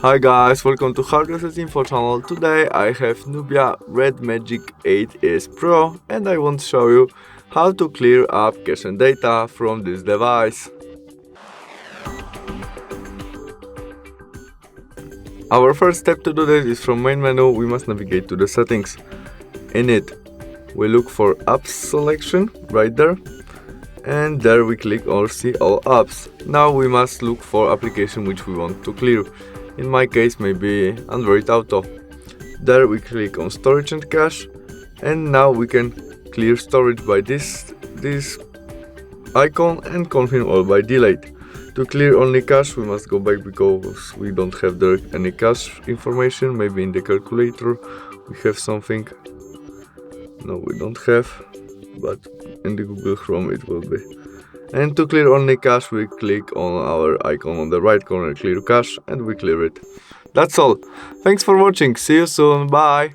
Hi guys, welcome to Hardware Info channel. Today I have NUBIA Red Magic 8S Pro and I want to show you how to clear up cache and data from this device. Our first step to do this is from main menu. We must navigate to the settings. In it we look for apps selection right there, and there we click on see all apps. Now we must look for application which we want to clear. In my case, maybe Android Auto. There we click on storage and cache, and now we can clear storage by this icon and confirm all by delete. To clear only cache, we must go back because we don't have there any cache information. Maybe in the calculator we have something. No, we don't have, but in the Google Chrome it will be. And to clear only cache, we click on our icon on the right corner, clear cache, and we clear it. That's all. Thanks for watching. See you soon. Bye.